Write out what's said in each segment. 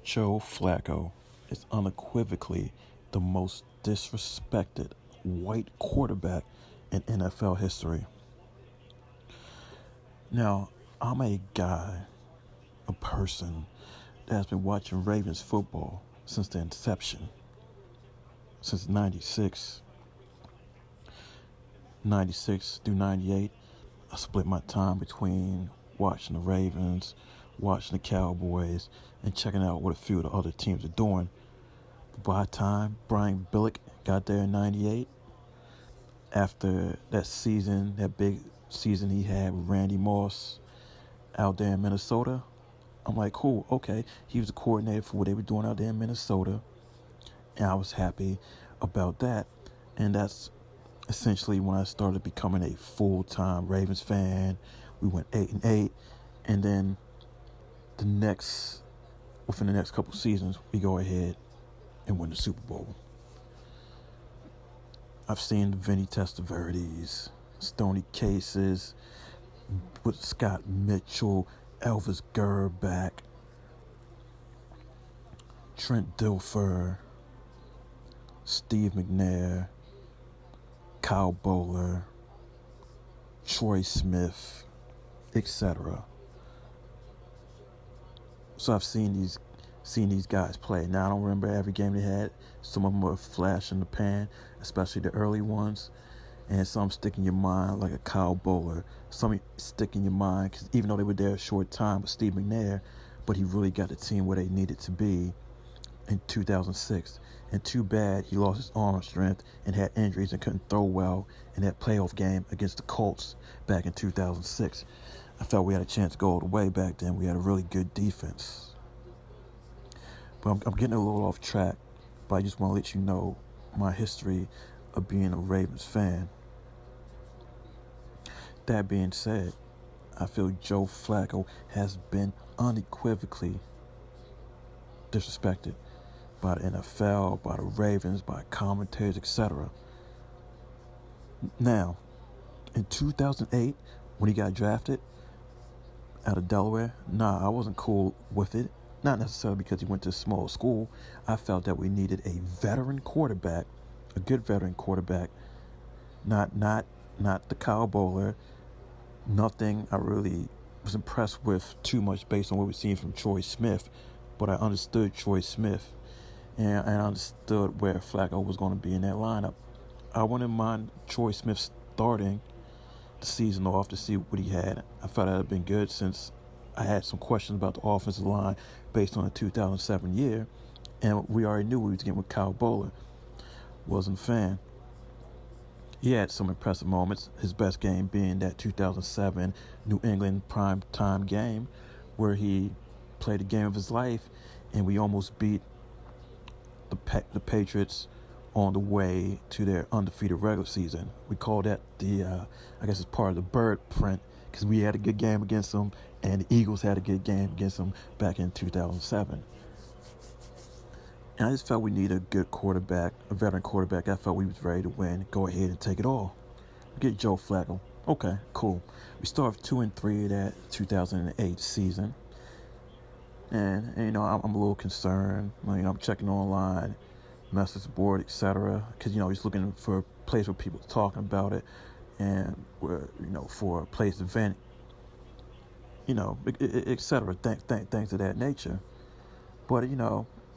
Joe Flacco is unequivocally the most disrespected white quarterback in NFL history. Now, I'm a guy, a person that has been watching Ravens football since the inception, since 96 through 98. I split my time between watching the Ravens, watching the Cowboys, and checking out what a few of the other teams are doing. But by the time Brian Billick got there in 98, after that season, that big season he had with Randy Moss out there in Minnesota, I'm like, cool, okay. He was the coordinator for what they were doing out there in Minnesota, and I was happy about that. And that's essentially when I started becoming a full-time Ravens fan. We went 8-8, and then within the next couple seasons, we go ahead and win the Super Bowl. I've seen the Vinny Testaverdes, Stoney Cases, with Scott Mitchell, Elvis Gerback, Trent Dilfer, Steve McNair, Kyle Bowler, Troy Smith, etc. So I've seen these guys play. Now I don't remember every game they had. Some of them were a flash in the pan, especially the early ones. And some stick in your mind, like a Kyle Bowler. Some stick in your mind because even though they were there a short time with Steve McNair, but he really got the team where they needed to be in 2006. And too bad he lost his arm strength and had injuries and couldn't throw well in that playoff game against the Colts back in 2006. I felt we had a chance to go all the way back then. We had a really good defense. But I'm getting a little off track, but I just want to let you know my history of being a Ravens fan. That being said, I feel Joe Flacco has been unequivocally disrespected by the NFL, by the Ravens, by commentators, etc. Now, in 2008, when he got drafted out of Delaware, I wasn't cool with it. Not necessarily because he went to a small school. I felt that we needed a veteran quarterback, a good veteran quarterback, not the Kyle Bowler. Nothing I really was impressed with too much based on what we've seen from Troy Smith, but I understood Troy Smith, and I understood where Flacco was going to be in that lineup. I wouldn't mind Troy Smith starting the season off to see what he had. I thought that had been good since I had some questions about the offensive line based on the 2007 year, and we already knew we was getting with Kyle Bowler. Wasn't a fan. He had some impressive moments, his best game being that 2007 New England prime time game where he played the game of his life and we almost beat the Patriots on the way to their undefeated regular season. We call that I guess it's part of the bird print because we had a good game against them and the Eagles had a good game against them back in 2007. And I just felt we needed a good quarterback, a veteran quarterback. I felt we was ready to win. Go ahead and take it all. Get Joe Flacco. Okay, cool. We started 2-3 that 2008 season. And I'm a little concerned. I'm checking online, message board, etc. Because, he's looking for a place where people are talking about it and where, for a place to vent, etc. Things of that nature. But,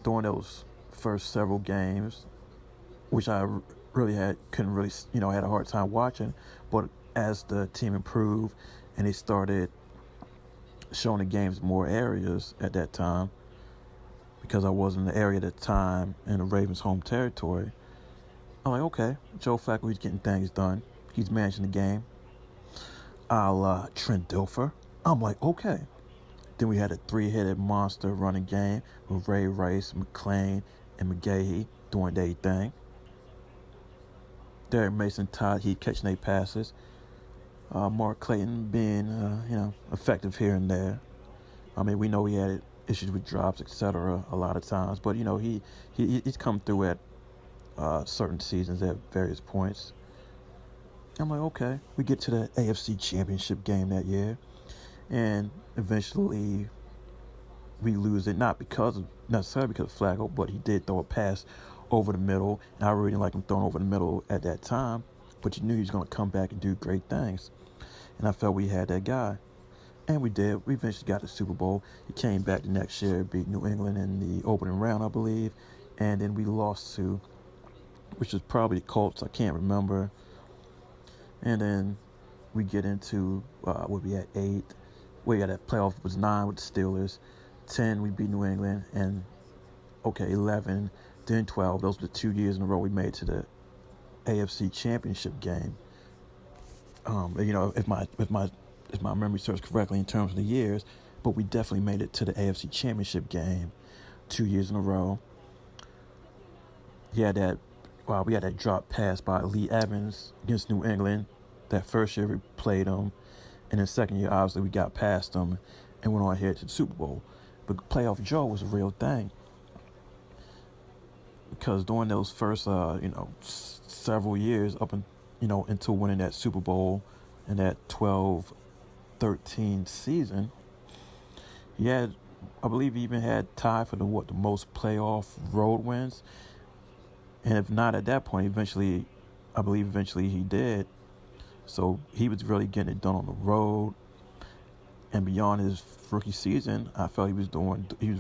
during those first several games, which I really had a hard time watching, but as the team improved and they started showing the games more areas at that time, because I was in the area at the time in the Ravens' home territory, I'm like, okay, Joe Flacco, he's getting things done. He's managing the game. A la Trent Dilfer. I'm like, okay. Then we had a three-headed monster running game with Ray Rice, McClain, and McGahee doing their thing. Derek Mason, Todd Heath catching their passes. Mark Clayton being, effective here and there. I mean, we know he had issues with drops, etc. a lot of times. But, he's come through at certain seasons at various points. I'm like, okay. We get to the AFC Championship game that year. And eventually we lose it, not necessarily because of Flacco, but he did throw a pass over the middle, and I really didn't like him throwing over the middle at that time, but you knew he was going to come back and do great things, and I felt we had that guy, and we did. We eventually got the Super Bowl. He came back the next year, beat New England in the opening round, I believe, and then we lost to, which was probably the Colts, I can't remember, and then we get into, what we had 8, we got that playoff was 9 with the Steelers, 10 we beat New England, and 11, then 12. Those were the 2 years in a row we made to the AFC Championship game. If my memory serves correctly in terms of the years, but we definitely made it to the AFC Championship game 2 years in a row. We had that drop pass by Lee Evans against New England. That first year we played them, and then second year obviously we got past them and went on ahead to the Super Bowl. But Playoff Joe was a real thing, because during those first several years until winning that Super Bowl in that 12-13 season, he had, I believe, he even had tied for the most playoff road wins. And if not at that point, eventually he did. So he was really getting it done on the road. And beyond his rookie season, I felt he was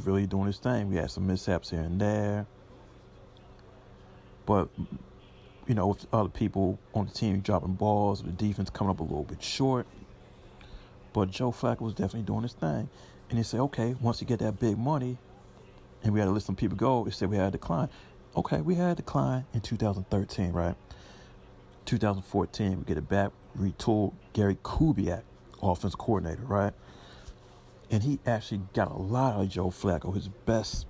really doing his thing. We had some mishaps here and there. But, with other people on the team dropping balls, the defense coming up a little bit short. But Joe Flacco was definitely doing his thing. And they say, okay, once you get that big money, and we had to let some people go, they said we had a decline. Okay, we had a decline in 2013, right? 2014, we get it back, retooled Gary Kubiak, offense coordinator, right? And he actually got a lot out of Joe Flacco, his best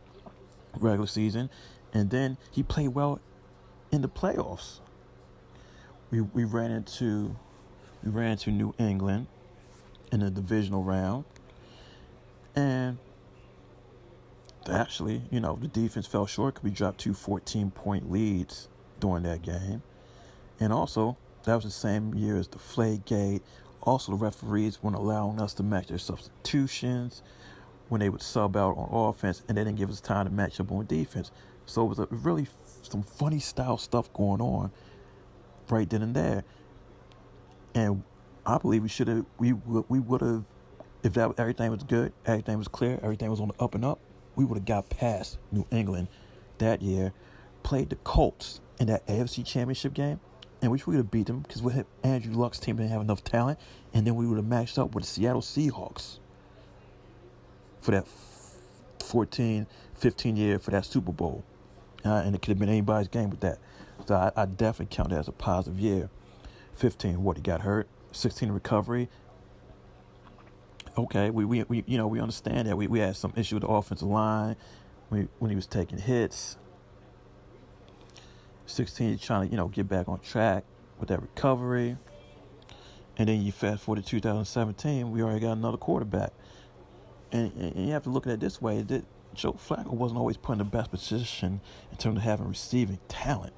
regular season. And then he played well in the playoffs. We ran into New England in the divisional round. And actually, the defense fell short because we dropped 2 14-point leads during that game. And also, that was the same year as the Flacco. Also, the referees weren't allowing us to match their substitutions when they would sub out on offense, and they didn't give us time to match up on defense. So it was really some funny style stuff going on right then and there. And I believe we would have, if everything was good, everything was clear, everything was on the up and up, we would have got past New England that year, played the Colts in that AFC Championship game, and which we would have beat them because Andrew Luck's team didn't have enough talent, and then we would have matched up with the Seattle Seahawks for that 14-15 year for that Super Bowl. And it could have been anybody's game with that. So I definitely count that as a positive year. 15, he got hurt. 16, recovery. Okay, we understand that we had some issue with the offensive line when he was taking hits. 16, trying to get back on track with that recovery. And then you fast forward to 2017, we already got another quarterback. And you have to look at it this way, that Joe Flacco wasn't always put in the best position in terms of having receiving talent.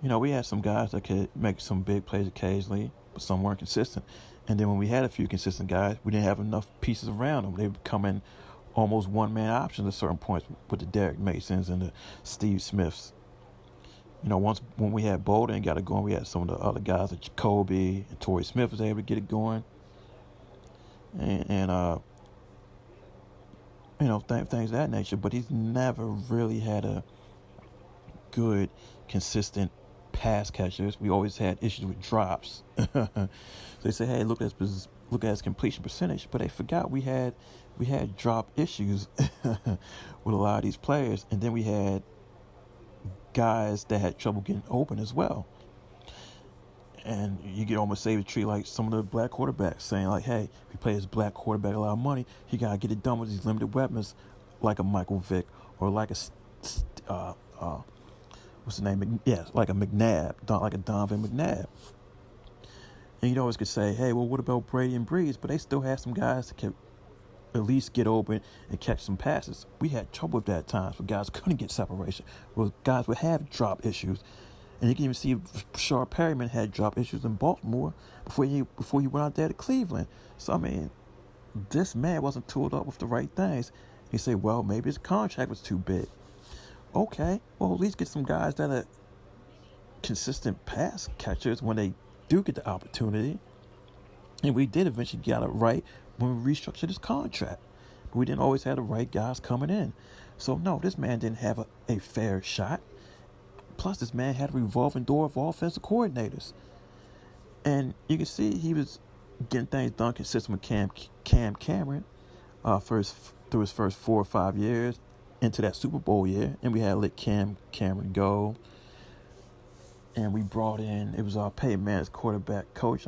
We had some guys that could make some big plays occasionally, but some weren't consistent. And then when we had a few consistent guys, we didn't have enough pieces around them. They would come in almost one-man options at certain points with the Derek Masons and the Steve Smiths. Once when we had Bolden got it going, we had some of the other guys like Jacoby and Torrey Smith was able to get it going. And things of that nature. But he's never really had a good, consistent pass catchers. We always had issues with drops. They say, hey, look at his completion percentage, but they forgot we had drop issues with a lot of these players, and then we had guys that had trouble getting open as well. And you get almost save a tree like some of the black quarterbacks saying like, hey, if we play this black quarterback a lot of money, he got to get it done with these limited weapons like a Michael Vick or like a, what's the name? Yes, like a McNair, like a Donovan McNair. And you always could say, hey, well, what about Brady and Breeze? But they still had some guys that could at least get open and catch some passes. We had trouble with that at times, but guys couldn't get separation. Well, guys would have drop issues. And you can even see Rashard Perryman had drop issues in Baltimore before he went out there to Cleveland. So, I mean, this man wasn't tooled up with the right things. He said, well, maybe his contract was too big. Okay, well, at least get some guys that are consistent pass catchers when they do get the opportunity. And we did eventually get it right when we restructured his contract. But we didn't always have the right guys coming in. So, no, this man didn't have a fair shot. Plus, this man had a revolving door of offensive coordinators. And you can see he was getting things done consistent with Cam Cameron through his first 4 or 5 years into that Super Bowl year. And we had let Cam Cameron go. And we brought in, it was our Peyton Manning's quarterback coach.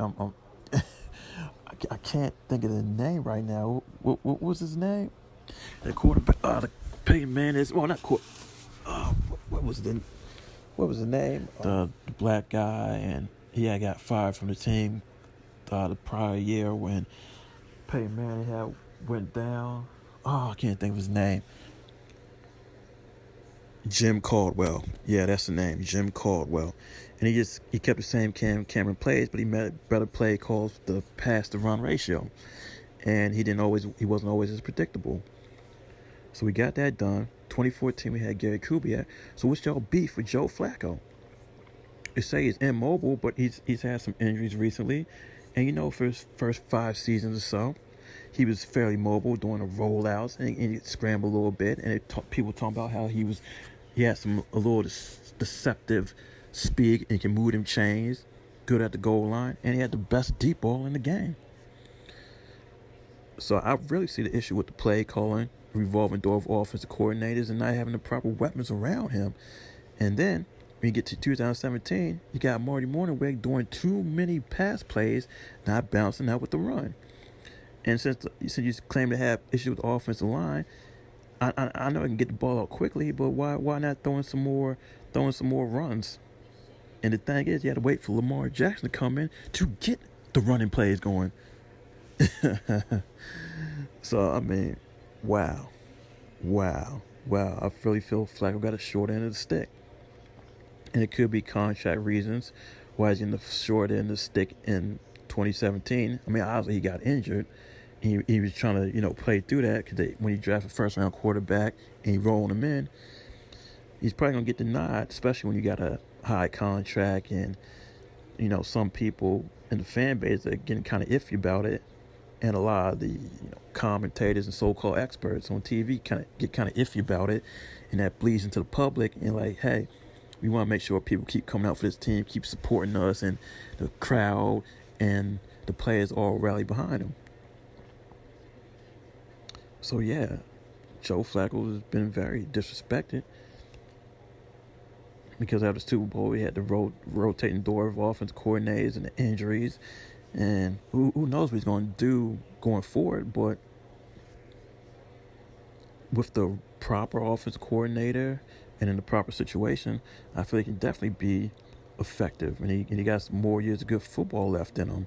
I can't think of the name right now. What was his name? The quarterback, the Peyton Manning's, well, not quarter. What was the name? The black guy, and he had got fired from the team the prior year when Peyton Manning had went down. Oh, I can't think of his name. Jim Caldwell. Yeah, that's the name, Jim Caldwell. And he kept the same Cameron plays, but he made better play calls, the pass to run ratio. And he wasn't always as predictable. So we got that done. 2014 we had Gary Kubiak. So what's y'all beef with Joe Flacco? They say he's immobile, but he's had some injuries recently. And for his first 5 seasons or so, he was fairly mobile doing the rollouts and he scrambled a little bit. And people talking about how he had a little deceptive speed and can move them chains, good at the goal line, and he had the best deep ball in the game. So I really see the issue with the play calling, revolving door of offensive coordinators, and not having the proper weapons around him. And then when you get to 2017, you got Marty Mornhinweg doing too many pass plays, not bouncing out with the run. And since you claim to have issues with the offensive line, I know I can get the ball out quickly, but why not throwing some more runs? And the thing is, you had to wait for Lamar Jackson to come in to get the running plays going. So, I mean, wow. I really feel Flacco got a short end of the stick. And it could be contract reasons why he's in the short end of the stick in 2017. I mean, obviously he got injured. He was trying to, play through that because when he drafted first-round quarterback and he rolled him in, he's probably going to get denied, especially when you got a high contract and, some people in the fan base are getting kind of iffy about it. And a lot of the commentators and so-called experts on TV get kind of iffy about it. And that bleeds into the public and like, hey, we want to make sure people keep coming out for this team, keep supporting us, and the crowd and the players all rally behind him. So, yeah, Joe Flacco has been very disrespected because after the Super Bowl, he had the rotating door of offense coordinators and the injuries. And who knows what he's going to do going forward. But with the proper offensive coordinator and in the proper situation, I feel he can definitely be effective. And he got some more years of good football left in him.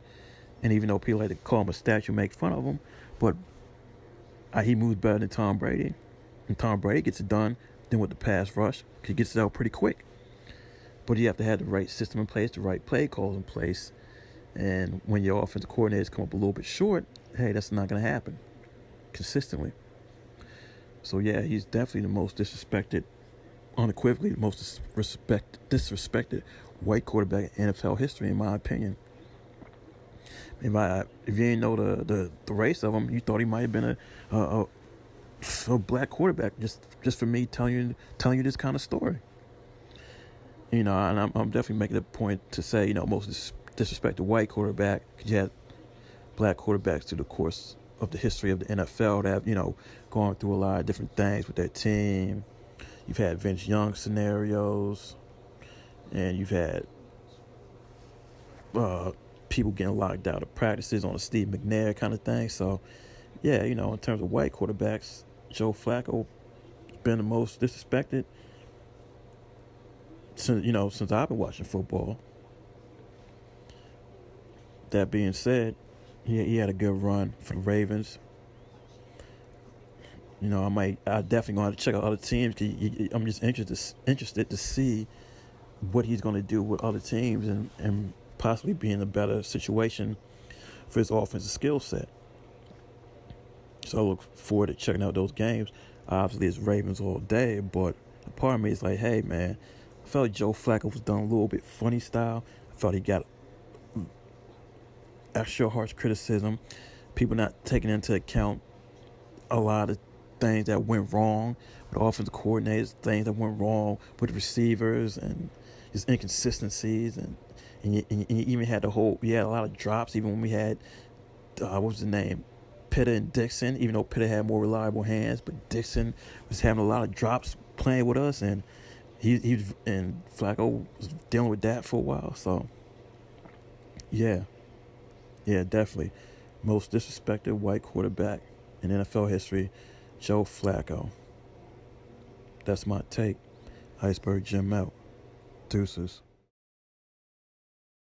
And even though people like to call him a statue, make fun of him, but he moves better than Tom Brady. And Tom Brady gets it done then with the pass rush because he gets it out pretty quick. But you have to have the right system in place, the right play calls in place. And when your offensive coordinators come up a little bit short, hey, that's not going to happen consistently. So, yeah, he's definitely the most disrespected, unequivocally the most disrespected white quarterback in NFL history, in my opinion. If you didn't know the race of him, you thought he might have been a black quarterback just for me telling you this kind of story. And I'm definitely making a point to say, most disrespected white quarterback, because you had black quarterbacks through the course of the history of the NFL that have, gone through a lot of different things with their team. You've had Vince Young scenarios, and you've had people getting locked out of practices on a Steve McNair kind of thing. So, yeah, in terms of white quarterbacks, Joe Flacco has been the most disrespected since I've been watching football. That being said, he had a good run for the Ravens. I definitely gonna have to check out other teams because I'm just interested to see what he's going to do with other teams and possibly be in a better situation for his offensive skill set. So I look forward to checking out those games. Obviously, it's Ravens all day, but a part of me is like, hey, man, I felt like Joe Flacco was done a little bit funny style. I felt he got extra harsh criticism. People not taking into account a lot of things that went wrong with offensive coordinators, things that went wrong with receivers, and his inconsistencies, and you even had you had a lot of drops, even when we had, what was the name? Pitta and Dixon, even though Pitta had more reliable hands, but Dixon was having a lot of drops playing with us, and and Flacco was dealing with that for a while. So, yeah, definitely. Most disrespected white quarterback in NFL history, Joe Flacco. That's my take. Iceberg Jim out. Deuces.